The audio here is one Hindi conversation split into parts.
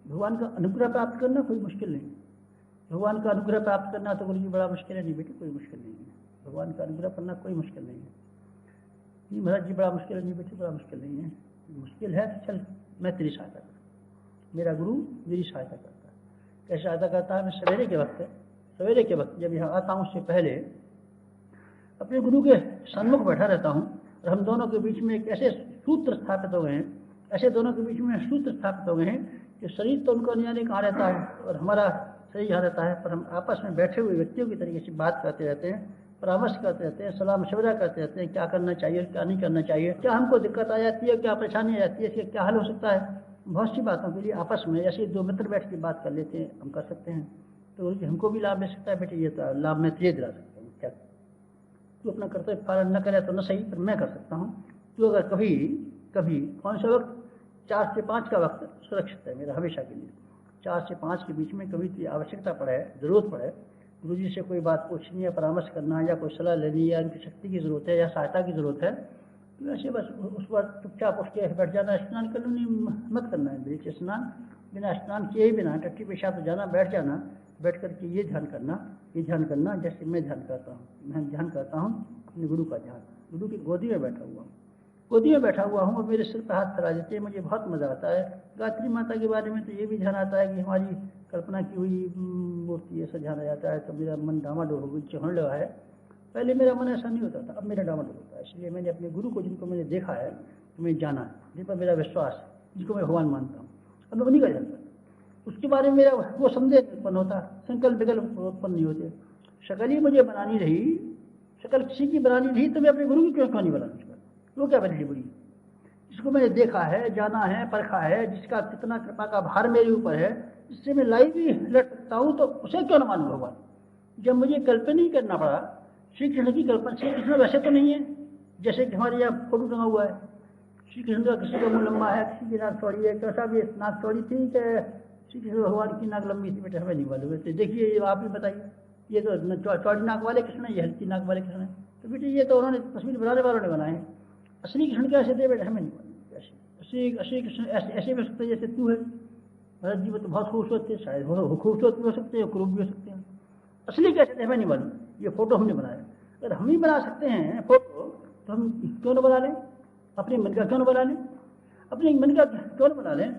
भगवान का अनुग्रह प्राप्त करना कोई मुश्किल नहीं। भगवान का अनुग्रह प्राप्त करना तो गुरु जी बड़ा मुश्किल है। नहीं बेटे, कोई मुश्किल नहीं है। भगवान का अनुग्रह करना कोई मुश्किल नहीं है। नहीं महाराज जी बड़ा मुश्किल है। नहीं बेटे, बड़ा मुश्किल नहीं है। मुश्किल है तो चल, मैं तेरी सहायता करता हूँ। मेरा गुरु मेरी सहायता करता है। कैसे सहायता करता है? मैं सवेरे के वक्त जब यहाँ आता हूँ, उससे पहले अपने गुरु के सन्मुख बैठा रहता हूँ और हम दोनों के बीच में एक ऐसे सूत्र स्थापित हो गए हैं, ऐसे दोनों के बीच में सूत्र स्थापित हो गए हैं कि शरीर तो उनको नहीं जाने कहाँ रहता है और हमारा शरीर यहाँ रहता है, पर हम आपस में बैठे हुए व्यक्तियों की तरीके से बात करते रहते हैं, परामर्श करते रहते हैं, सलाह मशवरा करते रहते हैं, क्या करना चाहिए क्या नहीं करना चाहिए, क्या हमको दिक्कत आ जाती है, क्या परेशानी आ जाती है, इसके क्या हल हो सकता है। बहुत सी बातों के लिए आपस में ऐसे दो मित्र बैठ के बात कर लेते हैं, हम कर सकते हैं। तो हमको भी लाभ मिल सकता है। बेटे ये तो लाभ मैं तुझे दिला सकता हूँ। क्या तू अपना कर्तव्य पालन न करे तो न सही, पर मैं कर सकता हूँ। तो अगर कभी कौन सा वक्त, 4 से 5 का वक्त सुरक्षित है मेरा हमेशा के लिए। 4 से 5 के बीच में कभी तो आवश्यकता पड़े, जरूरत पड़े, गुरु जी से कोई बात पूछनी है, परामर्श करना या कोई सलाह लेनी या उनकी शक्ति की जरूरत है या सहायता की जरूरत है, तो ऐसे बस उस वक्त चुपचाप उठ के बैठ जाना। स्नान कर लूँ, मत करना है ब्रीच स्नान, बिना स्नान किए ही बिना टट्टी पेशाब तो जाना, बैठ जाना, बैठ करके ये ध्यान करना जैसे मैं ध्यान करता हूँ। मैं ध्यान करता हूँ अपने गुरु का ध्यान, गुरु की गोदी में बैठा हुआ हूँ और मेरे सिर पर हाथ फैला देते हैं। मुझे बहुत मज़ा आता है। गायत्री माता के बारे में तो ये भी ध्यान आता है कि हमारी कल्पना की हुई मूर्ति ऐसा ध्यान आ जाता है, तो मेरा मन डामाडोल होने लगा है। पहले मेरा मन ऐसा नहीं होता था, अब मेरा डामाडोल होता है। इसलिए मैंने अपने गुरु को, जिनको मैंने देखा है, तुम्हें जाना है, जिन पर मेरा विश्वास है, जिनको मैं भगवान मानता हूँ, अब मैं उन्हीं का जानता हूँ। उसके बारे में मेरा वो संदेह उत्पन्न होता, संकल्प विकल्प उत्पन्न नहीं होते। शकल ही मुझे बनानी रही, शकल किसी की बनानी रही, तो मैं अपने गुरु की क्यों नहीं बनाऊँ? वो क्या बनी बुरी, जिसको मैंने देखा है, जाना है, परखा है, जिसका कितना कृपा का भार मेरे ऊपर है, जिससे मैं लाइव भी लट सकता हूँ, तो उसे क्यों न मानूं भगवान। जब मुझे कल्पना नहीं करना पड़ा, श्री कृष्ण की कल्पना, श्री कृष्ण वैसे तो नहीं है जैसे कि हमारे यहाँ फोटो टंगा हुआ है। श्री कृष्ण का किसी का मुँह लंबा है, किसी की नाक चौड़ी है, कैसा भी नाक चौड़ी ठीक है, श्री कृष्ण भगवान की नाक लंबी थी बेटे, हमें नहीं मालूम है। देखिए ये आप ही बताइए, ये तो चौड़ी नाक वाले कृष्ण है, ये हल्की नाक वाले कृष्ण है। तो बेटे ये तो उन्होंने तस्वीर बनाने वालों ने बनाए हैं। असली कृष्ण कैसे थे बेटे, हमें नहीं मालूम। असली कृष्ण ऐसे भी हो सकते हैं जैसे तू है। भरत जी में तो बहुत खूबसूरत थे, शायद खूबसूरत भी हो सकते हैं, क्रूप भी हो सकते हैं। असली कैसे थे हमें नहीं मालूम। ये फोटो हमने बनाया। अगर हम ही बना सकते हैं फोटो, तो हम क्यों न बना लें? अपने मन का क्यों न बना लें? अपने मन का क्यों न बना लें?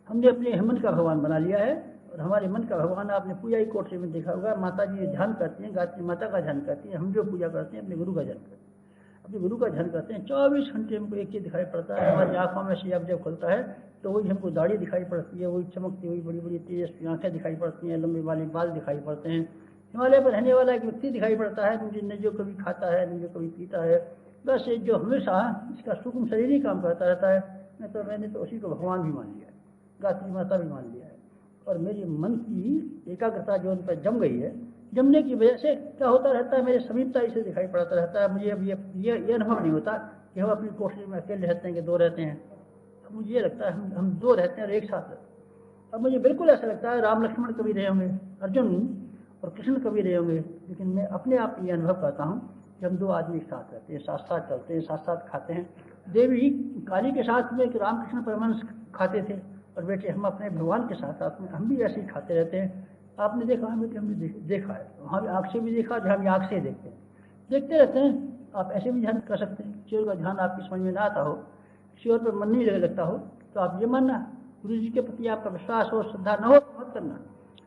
हमने अपने मन का भगवान बना लिया है। और हमारे मन का भगवान आपने पूजा ही कोर्ट में देखा होगा, माता जी ध्यान करती हैं, गायत्री माता का ध्यान करती हैं, हम जो पूजा करते हैं अपने गुरु का ध्यान करते हैं। अपने गुरु का ध्यान करते हैं, 24 घंटे हमको एक ही दिखाई पड़ता है। हमारी आंखों में से जब खुलता है तो वही हमको दाढ़ी दिखाई पड़ती है, वही चमकती हुई बड़ी बड़ी तेजस्वी आंखें दिखाई पड़ती हैं, लंबे वाले बाल दिखाई पड़ते हैं। हिमालय पर रहने वाला एक व्यक्ति दिखाई पड़ता है, मुझे न जो कभी खाता है, न जो कभी पीता है, बस जो हमेशा इसका सूक्ष्म शरीर ही काम करता रहता है। मैंने तो उसी को भगवान भी मान लिया है, गायत्री माता भी मान लिया है। और मेरी मन की एकाग्रता जो उन पर जम गई है, जमने की वजह से क्या होता रहता है, मेरे समीपता इसे दिखाई पड़ता रहता है। मुझे अब ये अनुभव नहीं होता कि हम अपनी कोठरी में अकेले रहते हैं कि दो रहते हैं। अब मुझे ये लगता है हम दो रहते हैं और एक साथ रहते हैं। अब मुझे बिल्कुल ऐसा लगता है राम लक्ष्मण कभी रहे होंगे, अर्जुन और कृष्ण कभी रहे होंगे, लेकिन मैं अपने आप ये अनुभव करता हूँ कि हम दो आदमी एक साथ रहते हैं, साथ साथ चलते हैं, साथ साथ खाते हैं। देवी काली के साथ में रामकृष्ण परमहंस खाते थे, और बेटे हम अपने भगवान के साथ साथ में हम भी ऐसे ही खाते रहते हैं। आपने देखा है बेटे, हमने देखा है, वहाँ भी आँख से भी देखा, जहाँ भी आँख से देखते हैं, देखते रहते हैं। आप ऐसे भी ध्यान कर सकते हैं। किसी और का ध्यान आपकी समझ में ना आता हो, किसी और पर मन नहीं लगता हो, तो आप ये मानना गुरु जी के प्रति आपका विश्वास हो, श्रद्धा न हो तो मत करना।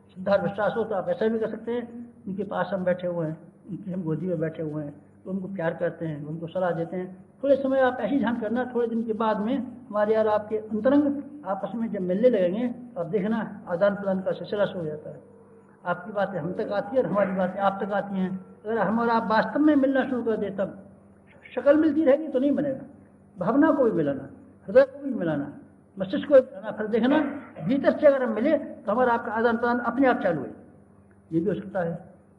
श्रद्धा विश्वास हो तो आप ऐसा भी कर सकते हैं, उनके पास हम बैठे हुए हैं, उनकी हम गोदी में बैठे हुए हैं, तो उनको प्यार करते हैं, उनको सलाह देते हैं। थोड़े समय आप ऐसे ही ध्यान करना, थोड़े दिन के बाद में हमारे और आपके अंतरंग आपस में जब मिलने लगेंगे, आप देखना आदान प्रदान का सिलसिला शुरू हो जाता है। आपकी बातें हम तक आती है और हमारी बातें आप तक आती हैं। अगर हम और आप वास्तव में मिलना शुरू कर दें, तब शक्ल मिलती रहेगी तो नहीं बनेगा। भावना को भी मिलाना, हृदय को भी मिलाना, मस्तिष्क को भी मिलाना, फिर देखना भीतर से अगर हम मिले तो हमारा आपका आदान प्रदान अपने आप चालू है। ये भी हो सकता है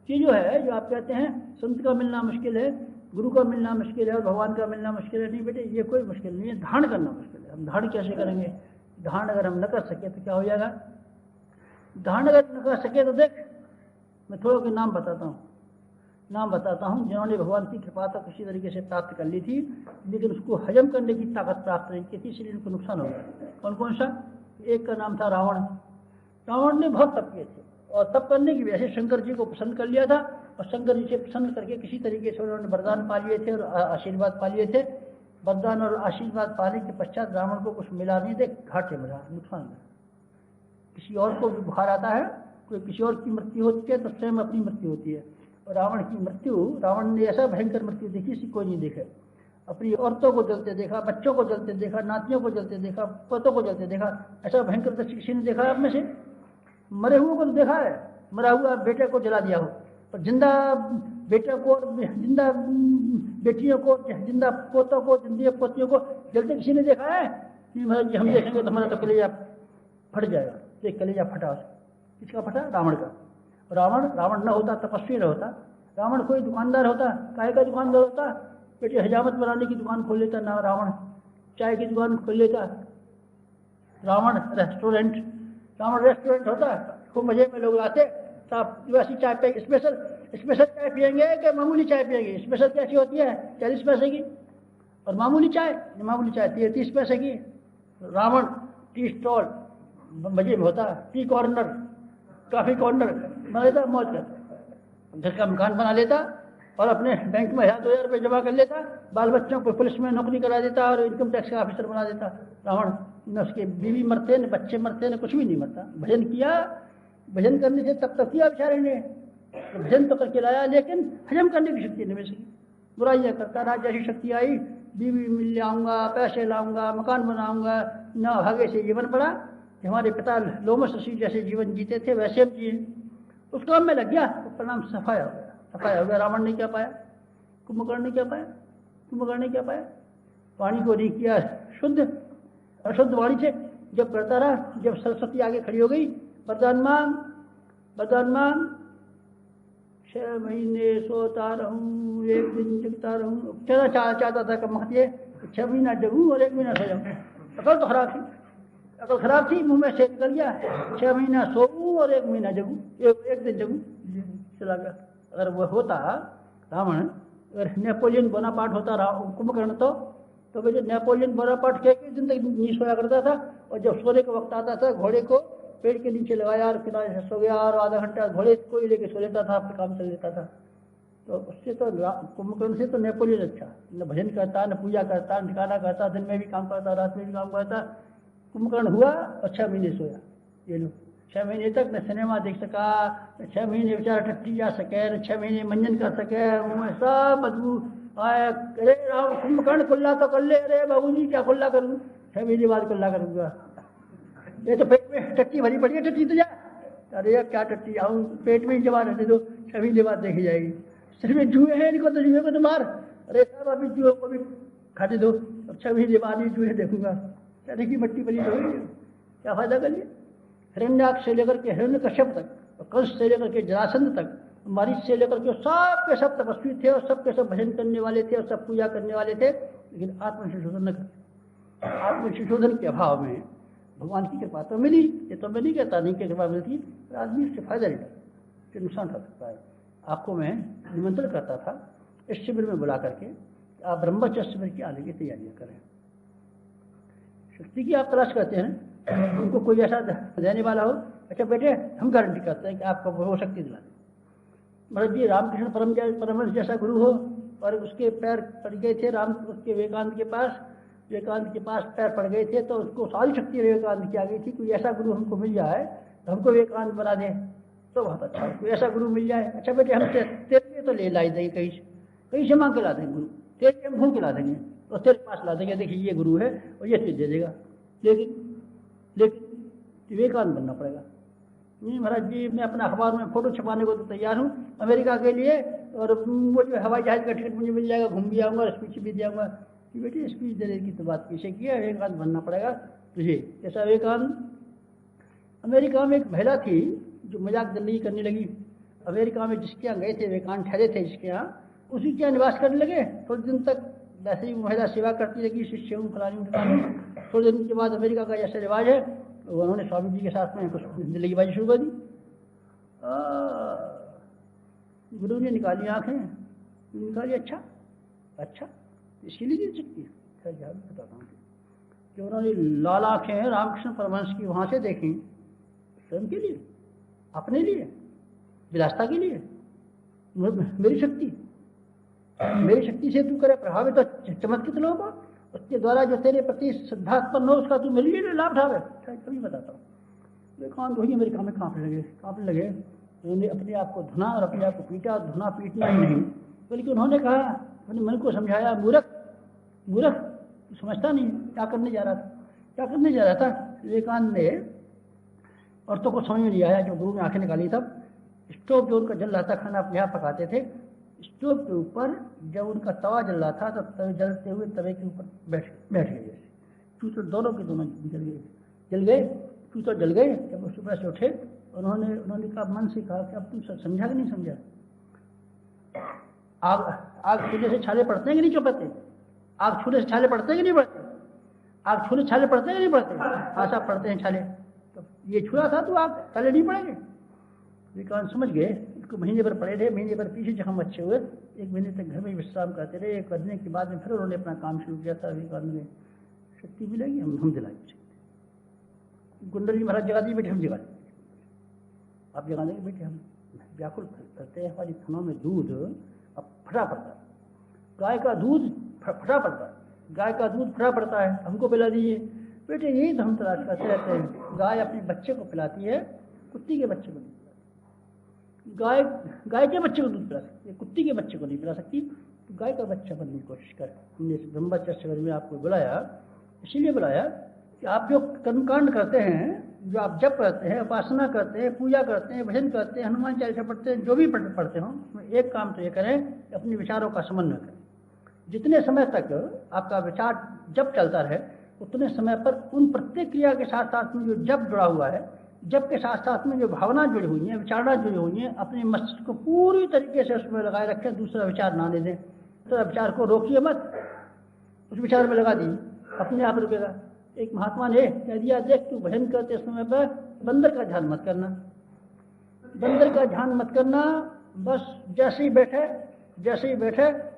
कि जो है, जो आप कहते हैं संत का मिलना मुश्किल है, गुरु का मिलना मुश्किल है और भगवान का मिलना मुश्किल है। नहीं बेटे, ये कोई मुश्किल नहीं है। धारण करना मुश्किल है। हम धारण कैसे करेंगे? धारण अगर हम न कर सके तो क्या हो जाएगा? धारण अगर न कर सके तो देख, मैं थोड़ा के नाम बताता हूँ जिन्होंने भगवान की कृपा तो किसी तरीके से प्राप्त कर ली थी, लेकिन उसको हजम करने की ताकत प्राप्त नहीं की थी, इसलिए उनको नुकसान हो गया। कौन कौन सा? एक का नाम था रावण। रावण ने बहुत तप किए थे, और तप करने की वजह से शंकर जी को पसंद कर लिया था, और शंकर जी से पसंद करके किसी तरीके से उन्होंने वरदान पा लिए थे और आशीर्वाद पा लिए थे। वरदान और आशीर्वाद पाने के पश्चात रावण को कुछ मिला नहीं, देख घाटे मिला, नुकसान मिला। किसी और को भी बुखार आता है, कोई किसी और की मृत्यु होती है तो स्वयं अपनी मृत्यु होती है। और रावण की मृत्यु, रावण ने ऐसा भयंकर मृत्यु देखी सी कोई नहीं देखे। अपनी औरतों को जलते देखा, बच्चों को जलते देखा, नातियों को जलते देखा, पोतों को जलते देखा। ऐसा भयंकर दृश्य किसी ने देखा आप में से? मरे हुए को तो देखा है, मरा हुआ बेटे को जला दिया हो, पर जिंदा बेटे को, जिंदा बेटियों को, जिंदा पोतों को, जिंदा पोतियों को जलते किसी ने देखा है? हम देखेंगे तो हमारा तो कलेजा फट जाएगा। एक कलेजा फटा, किसका फटा? रावण का। रावण न होता, तपस्वी न होता, रावण कोई दुकानदार होता, काय का दुकानदार होता, बेटे हजामत बनाने की दुकान खोल लेता ना रावण, चाय की दुकान खोल लेता रावण, रेस्टोरेंट होता, खूब मजे में लोग आते, आदिवासी चाय पे स्पेशल चाय पियेंगे कि मामूली चाय पियेंगे? स्पेशल कैसी होती है? 40 पैसे की, और मामूली चाय 30 पैसे की। रावण टी स्टॉल मजे में होता, टी कॉर्नर, कॉफी कॉर्नर बना लेता, मौज कर घर का मकान बना लेता, और अपने बैंक में 1000-2000 रुपये जमा कर लेता, बाल बच्चों को पुलिस में नौकरी करा देता और इनकम टैक्स का ऑफिसर बना देता रावण। न उसके बीवी मरते, न बच्चे मरते, न कुछ भी नहीं मरता। भजन किया, भजन करने से तब तक किया बेचारे ने, तो भजन तो करके लाया, लेकिन हजम करने की शक्ति नहीं सकी। बुराइयाँ करता रहा, जैसी शक्ति आई, बीवी मिल लाऊंगा, पैसे लाऊंगा, मकान बनाऊंगा, न भागे से जीवन पड़ा। हमारे पिता लोमस ऋषि जैसे जीवन जीते थे वैसे हम जिए। उस काम में लग गया तो परिणाम सफाया हो गया। रावण ने क्या पाया? कुंभकर्ण ने क्या पाया? वाणी को नहीं किया शुद्ध, अशुद्ध वाणी से जब करता रहा, जब सरस्वती आगे खड़ी हो गई, वरदान मांग 6 महीने सोता रहूं, 1 दिन जगता रहूं। चाहता था कम महत्व 6 महीना जगूं और 1 महीना सो जाऊं। अकल तो खराब थी, मुंह में से निकल गया 6 महीना सोऊं और 1 महीना जगूं, 1 दिन जगूं, चला गया। अगर वो होता रावण, अगर नेपोलियन बोनापार्ट होता कुंभकर्ण, तो वह जो नेपोलियन बोनापार्ट के दिन तक नहीं सोया करता था, और जब सोने का वक्त आता था घोड़े को पेड़ के नीचे लगाया और किनारे से सो गया, और आधा घंटा घोड़े को ही लेके सो लेता था, अपने काम चल लेता था। तो उससे तो कुंभकर्ण से तो नेपोलियन अच्छा, न भजन करता, न पूजा करता, न ठिकाना करता, दिन में भी काम करता, रात में भी काम करता। कुंभकर्ण हुआ और 6 महीने सोया। ये लोग 6 महीने तक न सिनेमा देख सका, न 6 महीने बेचारा टट्टी जा सके, न 6 महीने मंजन कर सके, मुँह में सब बदबू आया। अरे राम, कुंभकर्ण कुल्ला तो कर ले, अरे बाबू जी क्या कुल्ला करूँ? 6 महीने बाद कुल्ला करूँगा। ये तो पेट में टट्टी भरी पड़ी है, टट्टी तो जा। अरे यार क्या टट्टी, आऊँ पेट में ही जमा रहने दो, 6 महीने बाद देखी जाएगी। सिर्फ जुए हैं, इनको तो जुए को तो मार, अरे साहब अभी जुए को भी खाते दो, अब 6 महीने बाद ही जुए देखूंगा। कहने की मट्टी बनी तो क्या फायदा कर लिया? हिरण्याक्ष से लेकर के हिरण्यकश्यप तक, और कंस से लेकर के जरासंध तक, मारीच से लेकर के सब के सब तपस्वी थे, और सब के सब भजन करने वाले थे, और सब पूजा करने वाले थे, लेकिन आत्मसंशोधन न करते। आत्मसंशोधन के अभाव में भगवान की कृपा तो मिली, ये तो मैं नहीं कहता नहीं कि कृपा मिलती, पर आदमी इससे फायदा नहीं था, नुकसान कर सकता है। आपको मैं निमंत्रण करता था इस शिविर में बुला करके, आप ब्रह्मचर्य शिविर की आने की तैयारियां करें। शक्ति की आप तलाश करते हैं, उनको कोई ऐसा देने वाला हो, अच्छा बेटे हम गारंटी करते हैं कि आपको वो शक्ति दिला दें। मतलब जी रामकृष्ण परमहंस जैसा गुरु हो, और उसके पैर पड़ गए थे उसके विवेकानंद के पास पैर पड़ गए थे, तो उसको सारी शक्ति विवेकानंद की आ गई थी। कोई ऐसा गुरु हमको मिल जाए तो हमको विवेकानंद बना दे तो बहुत अच्छा। कोई ऐसा गुरु मिल जाए, अच्छा बेटे हम तेरे लिए तो ले लाई देंगे, कहीं से मांग के ला देंगे गुरु, तेरे हम घूम के ला देंगे और तेरे पास ला देंगे, देखिए ये गुरु है और ये चीज दे देगा। लेकिन विवेकानंद बनना पड़ेगा। नहीं महाराज जी मैं अपना अखबार में फोटो छपाने को तो तैयार हूँ अमेरिका के लिए, और वो जो हवाई जहाज का टिकट मुझे मिल जाएगा, घूम भी आऊँगा और स्पीच भी दियाँगा। कि बेटे स्पीच देने की तो बात पीछे की है, विवेकानंद बनना पड़ेगा तुझे। कैसा विवेकानंद? अमेरिका में एक महिला थी जो मजाक दल्ली करने लगी। अमेरिका में जिसके यहाँ गए थे विवेकानंद ठहरे थे, जिसके यहाँ उसी के यहाँ निवास करने लगे। थोड़े दिन तक वैसे ही महिला सेवा करती लगी, शिष्य हूँ फलानी ठिकानी। थोड़े दिन के बाद अमेरिका का जैसे रिवाज है, उन्होंने स्वामी जी के साथ में कुछ जिंदगीबाजी शुरू कर दी। गुरु ने निकाली आंखें, निकाली अच्छा इसके लिए दे सकती है, बताता हूँ। कि उन्होंने लाल आँखें रामकृष्ण परमहंस की वहाँ से देखी, स्वयं के लिए, अपने लिए, विलासता के लिए। मेरी शक्ति से तू करे प्रभावित तो चमत्कृत लोग, उसके द्वारा जो तेरे प्रति श्रद्धा उत्पन्न हो उसका तू मेरे लिए लाभ उठावे। कभी बताता हूँ, वे कान धोइए मेरे कान में कांपने लगे। उन्होंने अपने आप को धुना और अपने आप को पीटा। धुना पीटना ही नहीं, बल्कि उन्होंने कहा, अपने मन को समझाया, मूर्ख समझता नहीं क्या करने जा रहा था। विवेकानंद ने औरतों को समझ में नहीं आया, जो गुरु ने आंखें निकाली तब स्टोव जो उनका जल रहा था, खाना अपने यहाँ पकाते थे, स्टोव के ऊपर जब उनका तवा जल रहा था तो जलते हुए तवे के ऊपर बैठ गए। जैसे चूतर दोनों के दोनों जल गए, चूतर जल गए। जब वो सुबह से उठे, उन्होंने कहा, मन से कहा कि अब तुम समझा कि नहीं समझा? आग छूने से छाले पड़ते हैं कि नहीं चौपते? आग छूने से छाले पड़ते हैं कि नहीं पड़ते? आग छूने से छाले पड़ते हैं कि नहीं पड़ते? हाँ साहब पड़ते हैं छाले। तो ये छुआ था तो आग छाले नहीं पड़ेंगे। विवेकानंद समझ गए। इसको महीने भर पड़े रहे, महीने भर पीछे जख्म अच्छे हुए, 1 महीने तक घर में विश्राम करते रहे। 1 महीने के बाद में फिर उन्होंने अपना काम शुरू किया था। विवेकानंद ने शक्ति मिलेगी, हम दिलाएंगे। गुंडल जी महाराज जगा दिए, बेटे हम जगा देंगे, आप जगा देंगे बेटे। हम व्याकुल करते हैं, हमारी थनों में दूध अब फटा पड़ता है, गाय का दूध फटा पड़ता है, गाय का दूध फटा पड़ता है, हमको पिला दीजिए बेटे। यही तो हम तलाश करते रहते हैं। गाय अपने बच्चे को पिलाती है, कुत्ती के बच्चे को नहीं पिलाती। गाय के बच्चे को दूध पिला सकती है, कुत्ती के बच्चे को नहीं पिला सकती। तो गाय का बच्चा बनने की कोशिश कर। हमने इस ब्रह्मचर्य शिविर में आपको बुलाया, इसीलिए बुलाया कि आप जो कर्मकांड करते हैं, जो आप जप करते हैं, उपासना करते हैं, पूजा करते हैं, भजन करते हैं, हनुमान चालीसा पढ़ते हैं, जो भी पढ़ते हो, उसमें एक काम तो ये करें कि अपने विचारों का समन्वय करें। जितने समय तक आपका विचार जप चलता रहे, उतने समय पर उन प्रत्येक क्रिया के साथ साथ में जो जप जुड़ा हुआ है, जप के साथ साथ में जो भावना जुड़ी हुई है, विचारणा जुड़ी हुई है, अपने मस्तिष्क को पूरी तरीके से उसमें लगाए रखें। दूसरा विचार ना ले दें, दूसरा विचार को रोकिए मत, उस विचार में लगा दीजिए, अपने आप रुकेगा। एक महात्मा ने कह दिया, देख तू भजन करते समय पर बंदर का ध्यान मत करना, बंदर का ध्यान मत करना। बस जैसे ही बैठे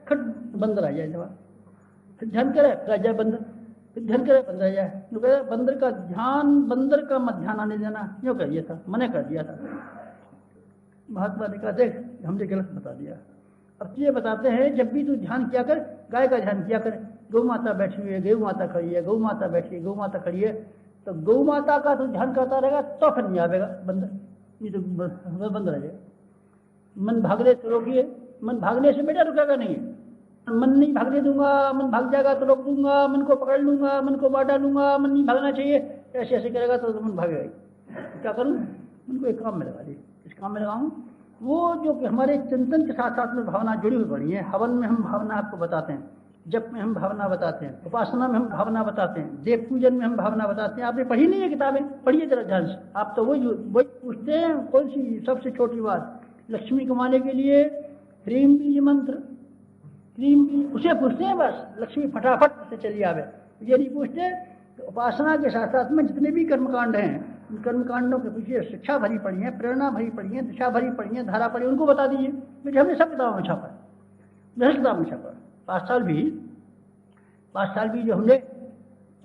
खट बंदर आ जाए, जवाब फिर ध्यान करे फिर आ जाए बंदर, फिर ध्यान करे बंदर आ जाए। जो कह बंदर का मत ध्यान आने देना, यो कह दिया था, मने कर दिया था। महात्मा ने कहा, देख हमने गलत बता दिया। अब ये बताते हैं, जब भी तू ध्यान किया कर, गाय का ध्यान किया कर। गौ माता बैठी हुई है, गौ माता खड़ी है, गौ माता बैठी है, गौ माता खड़ी है, तो गौ माता का तू ध्यान करता रहेगा तो फिर नहीं आवेगा बंदर, नहीं तो बंदर आ जाएगा। मन भागने से रोकिए, मन भागने से बेटा रुकेगा नहीं। मन नहीं भागने दूंगा, मन भाग जाएगा तो रोक दूंगा, मन को पकड़ लूंगा, मन को मार डालूंगा, मन नहीं भागना चाहिए, ऐसे ऐसे करेगा तो मन भागेगा। क्या करूँ? मन को एक काम में लगा दी। इस काम में लगाऊँ वो जो कि हमारे चिंतन के साथ साथ में भावना जुड़ी हुई पड़ी है। हवन में हम भावना आपको बताते हैं, जप में हम भावना बताते हैं, उपासना में हम भावना बताते हैं, देव पूजन में हम भावना बताते हैं। आपने पढ़ी नहीं है किताबें? पढ़िए जरा ध्यान से। आप तो वही पूछते हैं, कौन सी सबसे छोटी बात? लक्ष्मी कमाने के लिए ह्रीम बीज मंत्र, ह्रीम बीज, उसे पूछते हैं बस, लक्ष्मी फटाफट से चली आवे। ये नहीं पूछते। तो उपासना के साथ साथ में जितने भी कर्मकांड हैं, उन कर्मकांडों के पीछे शिक्षा भरी पड़ी है, प्रेरणा भरी पड़ी है, दिशा भरी पड़ी है, धारा पड़ी, उनको बता दीजिए। मुझे हमने सब किताबों में छापा, मेरे किताब में छापा। 5 साल भी जो हमने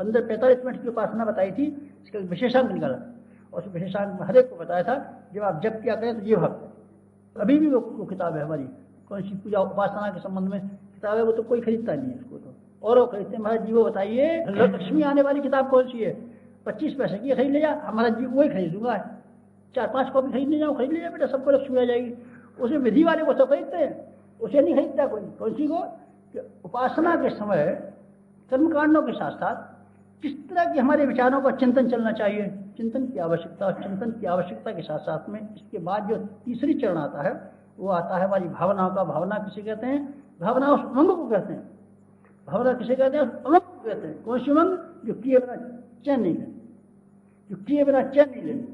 45 मिनट की उपासना बताई थी, इसका विशेषांक निकाला और उस विशेषांक में हर एक को बताया था, जब आप जप किया करें तो ये भक्त। अभी भी वो किताब है हमारी, कौन सी पूजा उपासना के संबंध में किताब है, वो तो कोई खरीदता नहीं है इसको तो, और वो खरीदते हैं। महाराज जी वो बताइए लक्ष्मी आने वाली किताब कौन सी है? 25 पैसे की खरीद ले जा। हमारा जी वही खरीद लूंगा, 4-5 कॉपी खरीदने जाओ, खरीद ले जा बेटा, सबको लक्ष्मी आ जाएगी। उसे विधि वाले को सब खरीदते हैं, उसे नहीं खरीदता कोई। कौन सी को? उपासना के समय कर्मकांडों के साथ साथ किस तरह की हमारे विचारों का चिंतन चलना चाहिए, चिंतन की आवश्यकता, और चिंतन की आवश्यकता के साथ साथ में इसके बाद जो तीसरी चरण आता है, वो आता है हमारी भावनाओं का। भावना किसे कहते हैं? भावना उस उमंग को कहते हैं। भावना किसे कहते हैं? उस उमंग को कहते हैं। कौन सी उमंग? जो किए बिना चैन नहीं लेनी, जो किए बिना चैन नहीं लेनी।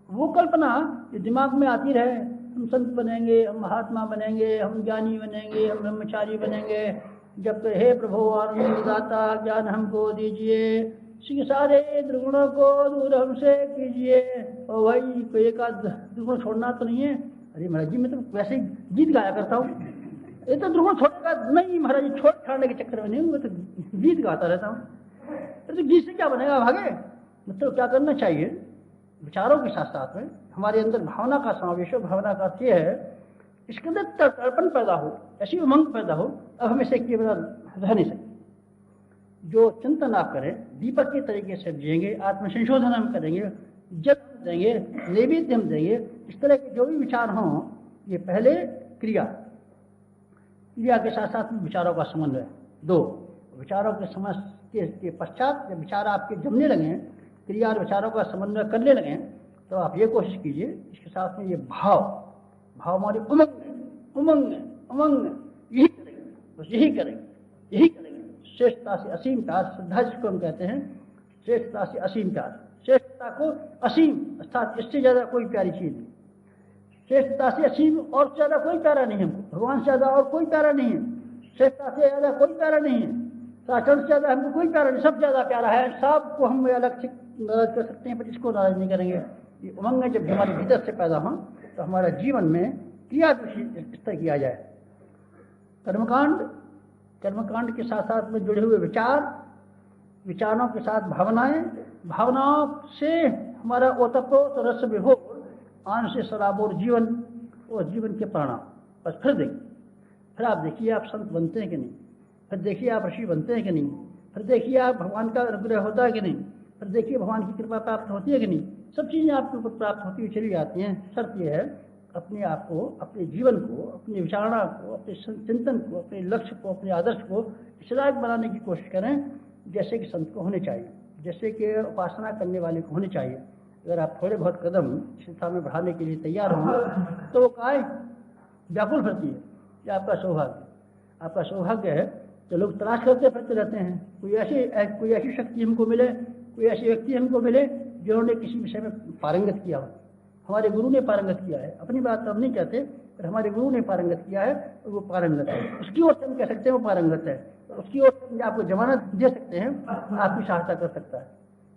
वो कल्पना जो दिमाग में आती रहे, हम संत बनेंगे, हम महात्मा बनेंगे, हम ज्ञानी बनेंगे, हम ब्रह्मचारी बनेंगे, जब तो हे प्रभु आनंद दाता ज्ञान हमको दीजिए, श्री सारे दुर्गुणों को दूर हमसे कीजिए। और भाई कोई एक आध दुर्गुण छोड़ना तो नहीं है। अरे महाराज जी मैं तो वैसे ही गीत गाया करता हूँ, ये तो दुर्गुण छोड़ेगा नहीं महाराज जी, छोड़ छाड़ने के चक्कर में नहीं, मैं तो गीत गाता रहता हूँ। तो घी से क्या बनेगा, भागे। मतलब क्या करना चाहिए, विचारों के साथ साथ में हमारे अंदर भावना का समावेश हो। भावना का अर्थ यह है इसके अंदर तड़पन पैदा हो, ऐसी उमंग पैदा हो, अब हम इसे केवल रह नहीं सकते। जो चिंतन आप करें, दीपक के तरीके से जिएंगे, आत्म संशोधन हम करेंगे, जप देंगे, नैवेद्य हम देंगे, इस तरह के जो भी विचार हों, ये पहले क्रिया के साथ साथ में विचारों का समन्वय। दो, विचारों के समझ के पश्चात जब विचार आपके जमने लगें, क्रिया और विचारों का समन्वय करने लगें, तो आप ये कोशिश कीजिए इसके साथ में ये भाव हमारी उमंग उमंग उमंग यही करेंगे, बस यही करेंगे, यही करेंगे। श्रेष्ठता से असीम प्यार, श्रद्धा जिसको हम कहते हैं, श्रेष्ठता से असीम प्यार, श्रेष्ठता को असीम अर्थात इससे ज़्यादा कोई प्यारी चीज़ नहीं। श्रेष्ठता से असीम और ज़्यादा कोई प्यारा नहीं है हमको, भगवान से ज़्यादा और कोई प्यारा नहीं है, श्रेष्ठता से ज़्यादा कोई प्यारा नहीं है, शासन से ज़्यादा हमको कोई प्यारा नहीं, सब ज़्यादा प्यारा है। सबको हम अलग से नाराज कर सकते हैं पर इसको नाराज नहीं करेंगे। ये उमंग जब हमारे भीतर से पैदा हो तो हमारा जीवन में क्रिया इस तरह किया जाए। कर्मकांड के साथ साथ में जुड़े हुए विचार, विचारों के साथ भावनाएं, भावनाओं से हमारा ओतप्रोत रस विभोर, आन से सराबोर जीवन और जीवन के परिणाम। बस फिर आप देखिए आप संत बनते हैं कि नहीं, फिर देखिए आप ऋषि बनते हैं कि नहीं, फिर देखिए आप भगवान का अनुग्रह होता है कि नहीं, फिर देखिए भगवान की कृपा प्राप्त होती है कि नहीं। सब चीज़ें आपके ऊपर प्राप्त होती हुई चली जाती हैं। शर्त यह है अपने आप को, अपने जीवन को, अपनी विचारणा को, अपने चिंतन को, अपने लक्ष्य को, अपने आदर्श को इस लायक बनाने की कोशिश करें जैसे कि संत को होने चाहिए, जैसे कि उपासना करने वाले को होने चाहिए। अगर आप थोड़े बहुत कदम शिक्षा में बढ़ाने के लिए तैयार हों तो वो काय व्याकुल भरती है। ये आपका सौभाग्य है। तो लोग तलाश करते फिरते रहते हैं, कोई ऐसी शक्ति हमको मिले, कोई ऐसी व्यक्ति हमको मिले जिन्होंने किसी विषय में पारंगत किया हो। हमारे गुरु ने पारंगत किया है, अपनी बात तो हम नहीं कहते, पर हमारे गुरु ने पारंगत किया है और वो पारंगत है, उसकी ओर से हम कह सकते हैं वो पारंगत है, और उसकी ओर से आपको जमानत दे सकते हैं, आपकी सहायता कर सकता है।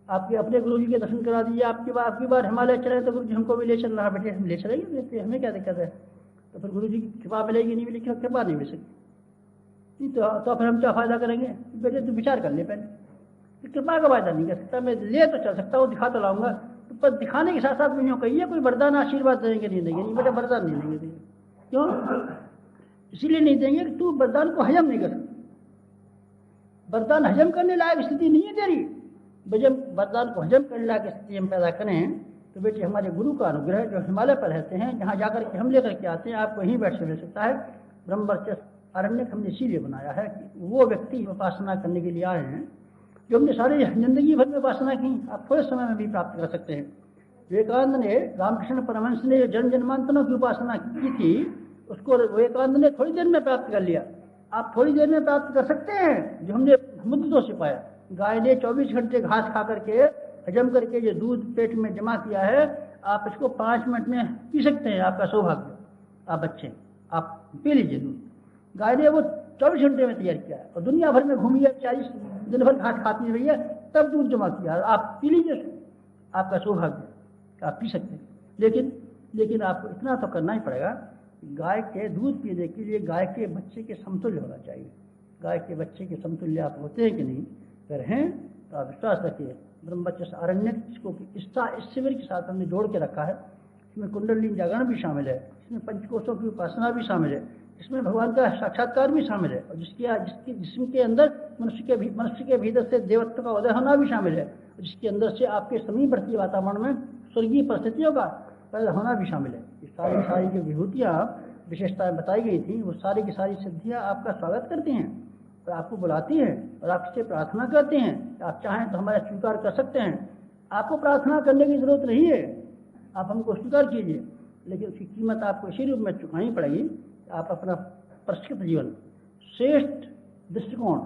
आपके अपने गुरु जी के दर्शन करा दीजिए, आपकी बार हिमालय चले तो गुरु जी हमको भी ले चल रहा बेटे, हम ले चलेंगे, हमें क्या दिक्कत है। तो फिर गुरु जी की कृपा मिलेगी, नहीं मिलेगी, कृपा नहीं मिल सकती, तो फिर हम क्या फायदा करेंगे। बेटे तू विचार कर ले पहले, कृपा का फायदा नहीं कर सकता, मैं ले तो चल सकता हूँ, दिखा तो लाऊंगा, तो पर दिखाने के साथ साथ में यूँ कहिए कोई वरदान आशीर्वाद देंगे, नहीं देंगे, नहीं बेटा वरदान नहीं देंगे। क्यों? इसीलिए नहीं देंगे कि तू वरदान को हजम नहीं कर सकता, वरदान हजम करने लायक स्थिति नहीं है तेरी। जब वरदान को हजम करने लायक स्थिति हम पैदा करें तो बेटे हमारे गुरु का अनुग्रह जो हिमालय पर रहते हैं, जहाँ जाकर के हम लेकर के आते हैं, आपको यहीं बैठ से मिल सकता है। ब्रह्मवर्चस्व अरण्यक हमने इसीलिए बनाया है कि वो व्यक्ति उपासना करने के लिए आए हैं जो हमने सारी जिंदगी भर में उपासना की, आप थोड़े समय में भी प्राप्त कर सकते हैं। विवेकानंद ने, रामकृष्ण परमहंस ने जो जन्म जन्मांतरों की उपासना की थी, उसको विवेकानंद ने थोड़ी देर में प्राप्त कर लिया। आप थोड़ी देर में प्राप्त कर सकते हैं जो हमने समुद्रों से पाया। गाय ने 24 घंटे घास खा करके हजम करके जो दूध पेट में जमा किया है, आप इसको 5 मिनट में पी सकते हैं, आपका सौभाग्य। आप बच्चे आप पी लीजिए दूध, गाय ने वो 24 घंटे में तैयार किया है, और दुनिया भर में घूमी है, 40 दिन भर घास खाती रही है, तब दूध जमा किया है, आप पी लीजिए, आपका सौभाग्य, आप पी सकते हैं। लेकिन आपको इतना तो करना ही पड़ेगा, गाय के दूध पीने के लिए गाय के बच्चे के समतुल्य होना चाहिए। गाय के बच्चे के समतुल्य आप होते हैं कि नहीं, अगर हैं तो आप विश्वास रखिए। ब्रह्मवर्चस्व अरण्यक इसको इस शिविर के साथ हमने जोड़ के रखा है। इसमें कुंडलिनी जागरण भी शामिल है, इसमें पंचकोशों की उपासना भी शामिल है, इसमें भगवान का साक्षात्कार भी शामिल है, और जिसके अंदर मनुष्य के भीतर से देवत्व का उदय होना भी शामिल है, और जिसके अंदर से आपके समीपवर्ती वातावरण में स्वर्गीय परिस्थितियों का पैदा होना भी शामिल है। ये सारी जो विभूतियाँ विशेषताएं बताई गई थी, वो सारी की सारी सिद्धियाँ आपका स्वागत करती हैं और आपको बुलाती हैं और आपसे प्रार्थना करते हैं। आप चाहें तो हमारा स्वीकार कर सकते हैं, आपको प्रार्थना करने की जरूरत नहीं है, आप हमको स्वीकार कीजिए, लेकिन उसकी कीमत आपको इसी रूप में चुकानी पड़ेगी। आप अपना परिष्कृत जीवन, श्रेष्ठ दृष्टिकोण,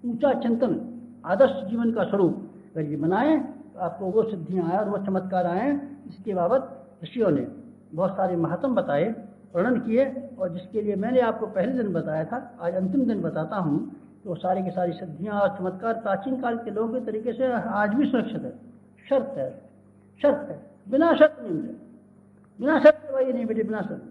ऊंचा चिंतन, आदर्श जीवन का स्वरूप अगर ये बनाएं तो आपको वो सिद्धियाँ आए और वो चमत्कार आए जिसके बाबत ऋषियों ने बहुत सारे महात्म बताए, वर्णन किए, और जिसके लिए मैंने आपको पहले दिन बताया था, आज अंतिम दिन बताता हूँ। तो सारी की सारी सिद्धियाँ और चमत्कार प्राचीन काल के लोगों के तरीके से आज भी सुरक्षित है। शर्त है, बिना शर्त नहीं मिले, बिना शर्त करवाइए, नहीं बेटे बिना शर्त,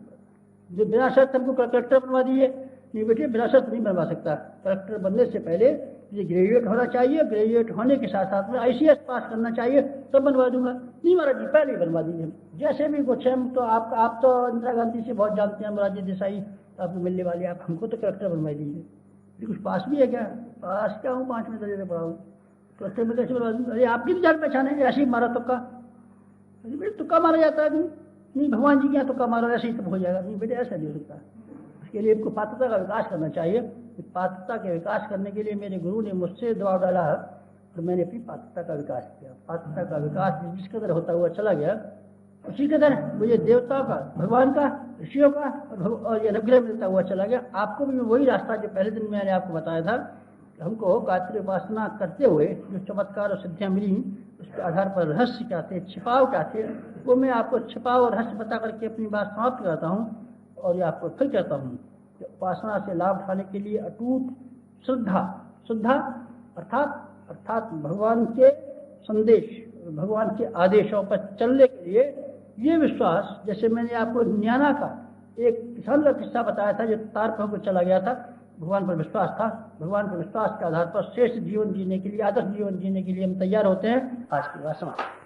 जो बिना शर्त हमको कलेक्टर बनवा दिए, नहीं बेटे बिना शर्त नहीं बनवा सकता। कलेक्टर बनने से पहले मुझे ग्रेजुएट होना चाहिए, ग्रेजुएट होने के साथ साथ में ICS पास करना चाहिए, तब बनवा दूंगा। नहीं महाराज जी, पहले ही बनवा दीजिए। जैसे भी कुछ है, हम तो आप तो इंदिरा गांधी से बहुत जानते हैं, मोरारजी देसाई आपको मिलने वाली, आप हमको तो कलेक्टर बनवा दीजिए। ये कुछ पास भी है क्या? पास क्या हूँ, 5वें दर्जे से पढ़ा हूँ, कलेक्टर में कैसे बनवा दूँ? अरे आपकी भी जान पहचान है, ऐसे ही मारा तुक्का। अरे बेटे तुक्का मारा जाता है? नहीं भगवान जी क्या तुक्का मारो, ऐसे ही तब हो जाएगा? नहीं बेटे, ऐसा नहीं हो सकता। उसके लिए आपको पात्रता का विकास करना चाहिए। पात्रता के विकास करने के लिए मेरे गुरु ने मुझसे दबाव डाला है, तो मैंने अपनी पात्रता का विकास किया। पात्रता का विकास जिस कदर होता हुआ चला गया, उसी कदर मुझे देवताओं का, भगवान का, ऋषियों का और ये अनुग्रह मिलता हुआ चला गया। आपको भी वही रास्ता जो पहले दिन मैंने आपको बताया था, हमको गायत्री उपासना करते हुए जो चमत्कार और सिद्धियाँ मिली, उसके आधार पर रहस्य क्या थे, छिपाव क्या थे, वो मैं आपको छिपाव और रहस्य बता करके अपनी बात समाप्त करता हूँ। और ये आपको फिर कहता हूँ कि उपासना से लाभ उठाने के लिए अटूट श्रद्धा अर्थात भगवान के संदेश, भगवान के आदेशों पर चलने के लिए ये विश्वास, जैसे मैंने आपको न्याना का एक किसान का किस्सा बताया था जो तार पर होकर चला गया था, भगवान पर विश्वास था। भगवान पर विश्वास के आधार पर श्रेष्ठ जीवन जीने के लिए, आदर्श जीवन जीने के लिए हम तैयार होते हैं। आज की बात समाप्त।